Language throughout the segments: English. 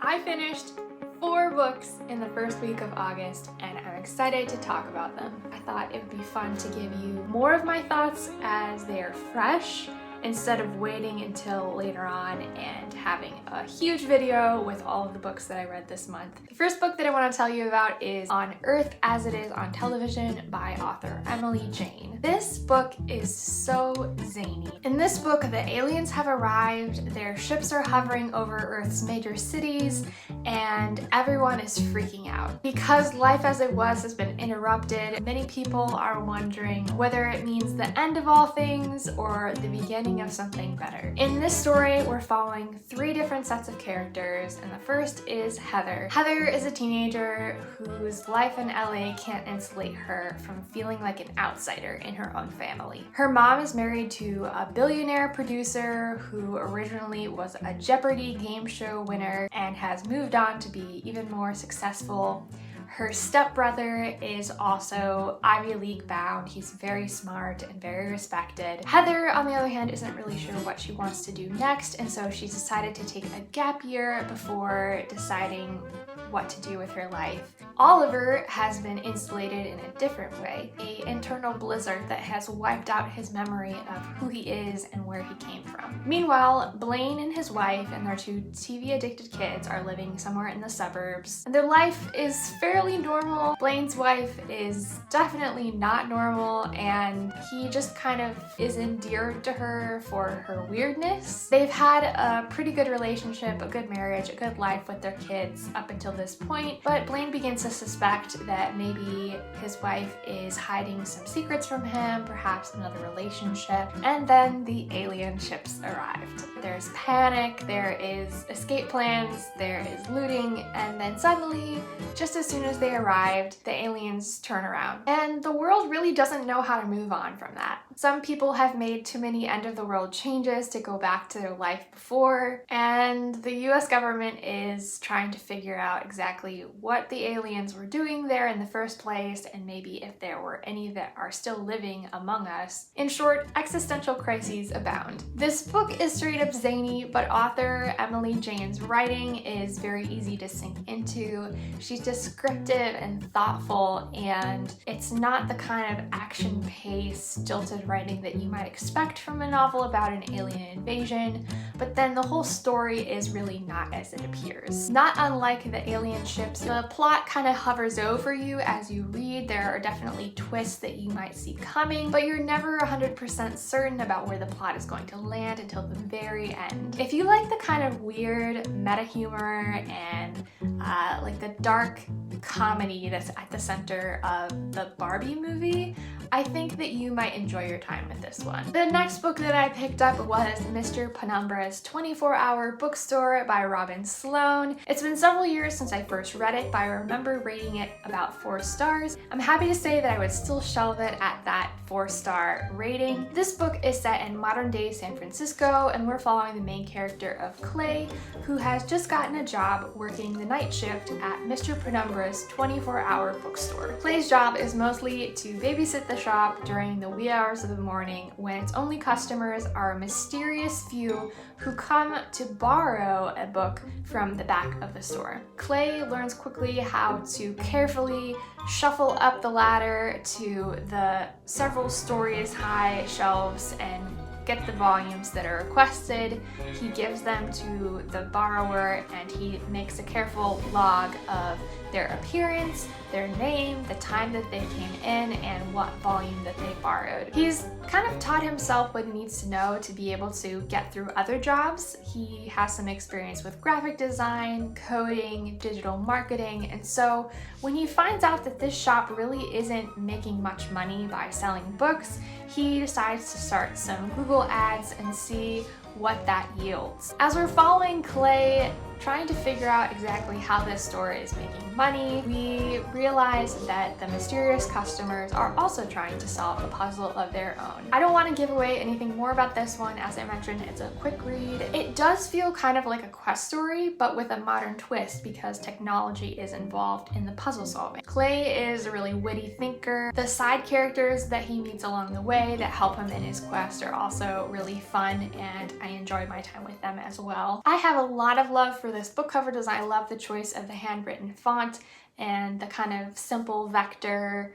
I finished 4 books in the first week of August and I'm excited to talk about them. I thought it would be fun to give you more of my thoughts as they are fresh instead of waiting until later on and having a huge video with all of the books that I read this month. The first book that I want to tell you about is On Earth as It Is on Television by author Emily Jane. This book is so zany. In this book, the aliens have arrived, their ships are hovering over Earth's major cities, and everyone is freaking out. Because life as it was has been interrupted, many people are wondering whether it means the end of all things or the beginning of something better. In this story, we're following 3 different sets of characters, and the first is Heather. Heather is a teenager whose life in LA can't insulate her from feeling like an outsider in her own family. Her mom is married to a billionaire producer who originally was a Jeopardy game show winner and has moved on to be even more successful. Her stepbrother is also Ivy League bound. He's very smart and very respected. Heather, on the other hand, isn't really sure what she wants to do next, and so she's decided to take a gap year before deciding what to do with her life. Oliver has been insulated in a different way, an internal blizzard that has wiped out his memory of who he is and where he came from. Meanwhile, Blaine and his wife and their 2 TV-addicted kids are living somewhere in the suburbs, and their life is fairly normal. Blaine's wife is definitely not normal, and he just kind of is endeared to her for her weirdness. They've had a pretty good relationship, a good marriage, a good life with their kids up until this point, but Blaine begins to suspect that maybe his wife is hiding some secrets from him, perhaps another relationship, and then the alien ships arrived. There's panic, there is escape plans, there is looting, and then suddenly, just as soon as they arrived, the aliens turn around. And the world really doesn't know how to move on from that. Some people have made too many end-of-the-world changes to go back to their life before, and the US government is trying to figure out exactly what the aliens were doing there in the first place, and maybe if there were any that are still living among us. In short, existential crises abound. This book is straight up zany, but author Emily Jane's writing is very easy to sink into. She's descriptive and thoughtful, and it's not the kind of action-paced, stilted writing that you might expect from a novel about an alien invasion, but then the whole story is really not as it appears. Not unlike the alien ships, the plot kind of hovers over you as you read. There are definitely twists that you might see coming, but you're never 100% certain about where the plot is going to land until the very end. If you like the kind of weird meta humor and like the dark comedy that's at the center of the Barbie movie, I think that you might enjoy your time with this one. The next book that I picked up was Mr. Penumbra's 24-Hour Bookstore by Robin Sloan. It's been several years since I first read it, but I remember rating it about 4 stars. I'm happy to say that I would still shelve it at that 4-star rating. This book is set in modern-day San Francisco, and we're following the main character of Clay, who has just gotten a job working the night shift at Mr. Penumbra's 24-hour bookstore. Clay's job is mostly to babysit the shop during the wee hours of the morning when its only customers are a mysterious few who come to borrow a book from the back of the store. Clay learns quickly how to carefully shuffle up the ladder to the several stories high shelves and get the volumes that are requested. He gives them to the borrower and he makes a careful log of their appearance, their name, the time that they came in, and what volume that they borrowed. He's kind of taught himself what he needs to know to be able to get through other jobs. He has some experience with graphic design, coding, digital marketing, and so when he finds out that this shop really isn't making much money by selling books, he decides to start some Google ads and see what that yields. As we're following Clay trying to figure out exactly how this store is making money, we realize that the mysterious customers are also trying to solve a puzzle of their own. I don't want to give away anything more about this one. As I mentioned, it's a quick read. It does feel kind of like a quest story, but with a modern twist because technology is involved in the puzzle solving. Clay is a really witty thinker. The side characters that he meets along the way that help him in his quest are also really fun, and I enjoyed my time with them as well. I have a lot of love for for this book cover design. I love the choice of the handwritten font and the kind of simple vector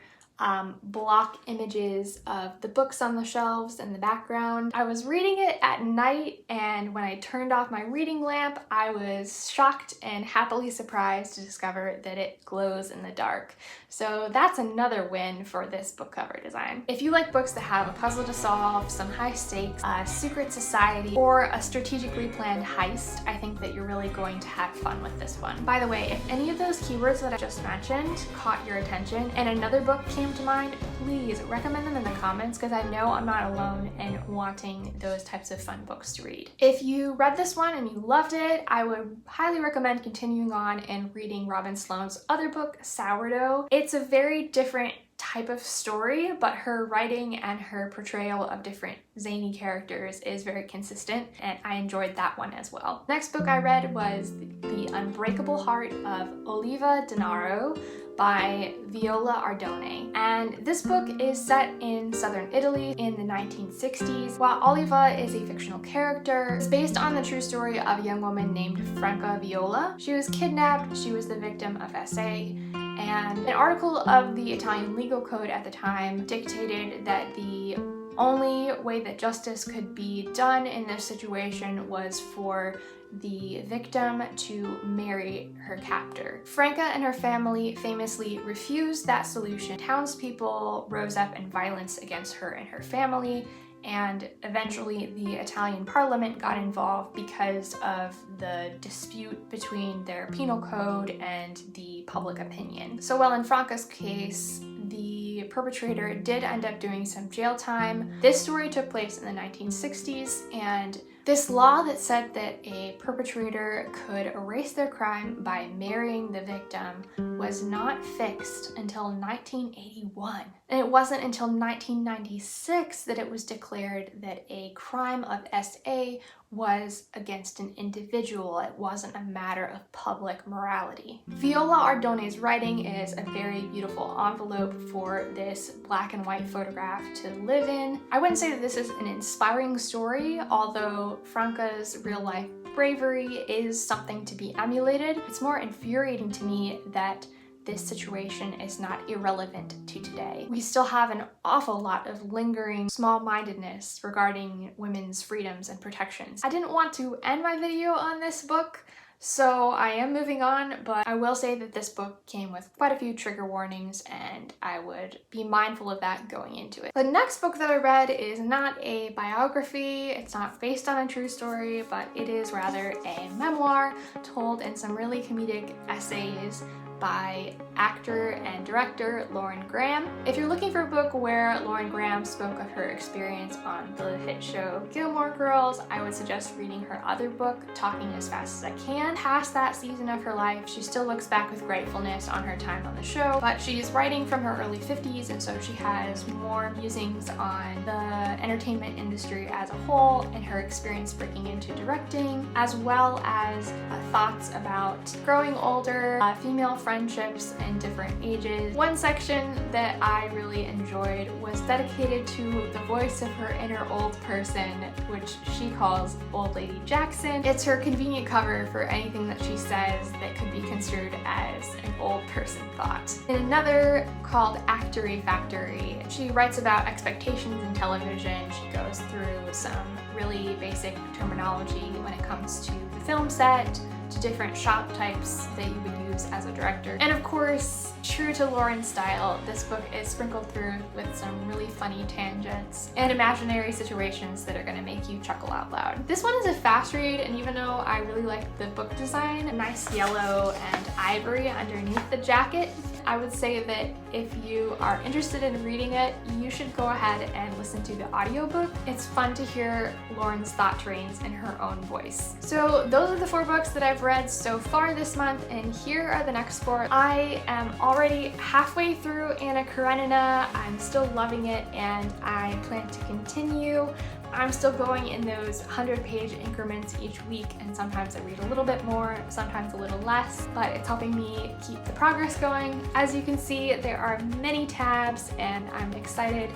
block images of the books on the shelves in the background. I was reading it at night, and when I turned off my reading lamp, I was shocked and happily surprised to discover that it glows in the dark. So that's another win for this book cover design. If you like books that have a puzzle to solve, some high stakes, a secret society, or a strategically planned heist, I think that you're really going to have fun with this one. By the way, if any of those keywords that I just mentioned caught your attention and another book came to mind, please recommend them in the comments, because I know I'm not alone in wanting those types of fun books to read. If you read this one and you loved it, I would highly recommend continuing on and reading Robin Sloan's other book, Sourdough. It's a very different type of story, but her writing and her portrayal of different zany characters is very consistent, and I enjoyed that one as well. Next book I read was The Unbreakable Heart of Oliva, Denaro by Viola Ardone. And this book is set in southern Italy in the 1960s. While Oliva is a fictional character, it's based on the true story of a young woman named Franca Viola. She was kidnapped, she was the victim of SA, and an article of the Italian legal code at the time dictated that the only way that justice could be done in this situation was for the victim to marry her captor. Franca and her family famously refused that solution. Townspeople rose up in violence against her and her family, and eventually the Italian parliament got involved because of the dispute between their penal code and the public opinion. So while in Franca's case, the perpetrator did end up doing some jail time, this story took place in the 1960s, and this law that said that a perpetrator could erase their crime by marrying the victim was not fixed until 1981. And it wasn't until 1996 that it was declared that a crime of SA was against an individual. It wasn't a matter of public morality. Viola Ardone's writing is a very beautiful envelope for this black and white photograph to live in. I wouldn't say that this is an inspiring story, although Franca's real life bravery is something to be emulated. It's more infuriating to me that this situation is not irrelevant to today. We still have an awful lot of lingering small-mindedness regarding women's freedoms and protections. I didn't want to end my video on this book, so I am moving on, but I will say that this book came with quite a few trigger warnings, and I would be mindful of that going into it. The next book that I read is not a biography, it's not based on a true story, but it is rather a memoir told in some really comedic essays by actor and director Lauren Graham. If you're looking for a book where Lauren Graham spoke of her experience on the hit show Gilmore Girls, I would suggest reading her other book, Talking as Fast as I Can. Past that season of her life, she still looks back with gratefulness on her time on the show, but she's writing from her early 50s, and so she has more musings on the entertainment industry as a whole and her experience breaking into directing, as well as thoughts about growing older, female friendships in different ages. One section that I really enjoyed was dedicated to the voice of her inner old person, which she calls Old Lady Jackson. It's her convenient cover for anything that she says that could be construed as an old person thought. In another called Actory Factory, she writes about expectations in television. She goes through some really basic terminology when it comes to the film set, to different shot types that you would use as a director. And of course, true to Lauren's style, this book is sprinkled through with some really funny tangents and imaginary situations that are gonna make you chuckle out loud. This one is a fast read, and even though I really like the book design, a nice yellow and ivory underneath the jacket, I would say that if you are interested in reading it, you should go ahead and listen to the audiobook. It's fun to hear Lauren's thought trains in her own voice. So those are the 4 books that I've read so far this month, and here are the next 4. I am already halfway through Anna Karenina. I'm still loving it, and I plan to continue. I'm still going in those 100-page increments each week, and sometimes I read a little bit more, sometimes a little less, but it's helping me keep the progress going. As you can see, there are many tabs, and I'm excited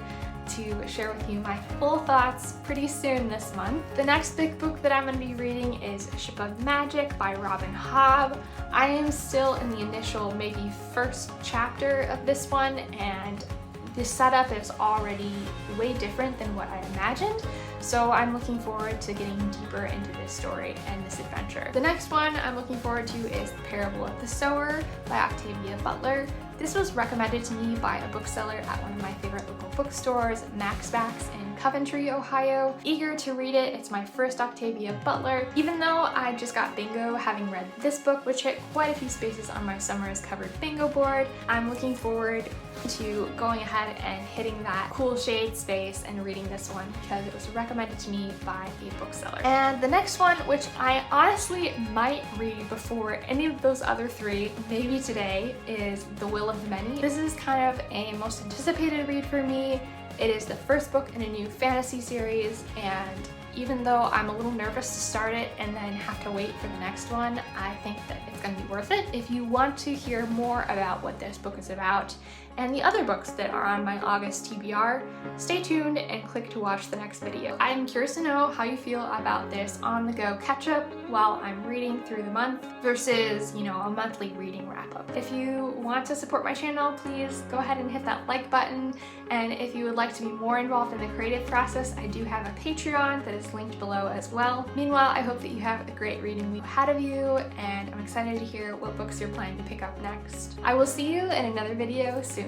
to share with you my full thoughts pretty soon this month. The next big book that I'm going to be reading is Ship of Magic by Robin Hobb. I am still in the initial, maybe first chapter of this one, and the setup is already way different than what I imagined, so I'm looking forward to getting deeper into this story and this adventure. The next one I'm looking forward to is The Parable of the Sower by Octavia Butler. This was recommended to me by a bookseller at one of my favorite local bookstores, Max Backs in Coventry, Ohio. Eager to read it. It's my first Octavia Butler. Even though I just got bingo having read this book, which hit quite a few spaces on my summer's covered bingo board, I'm looking forward to going ahead and hitting that cool shade space and reading this one because it was recommended to me by a bookseller. And the next one, which I honestly might read before any of those other three, maybe today, is The Will of the Many. This is kind of a most anticipated read for me. It is the first book in a new fantasy series, and even though I'm a little nervous to start it and then have to wait for the next one, I think that it's going to be worth it. If you want to hear more about what this book is about and the other books that are on my August TBR, stay tuned and click to watch the next video. I'm curious to know how you feel about this on-the-go catch-up while I'm reading through the month versus, a monthly reading wrap-up. If you want to support my channel, please go ahead and hit that like button, and if you would like to be more involved in the creative process, I do have a Patreon that is linked below as well. Meanwhile, I hope that you have a great reading week ahead of you, and I'm excited to hear what books you're planning to pick up next. I will see you in another video soon.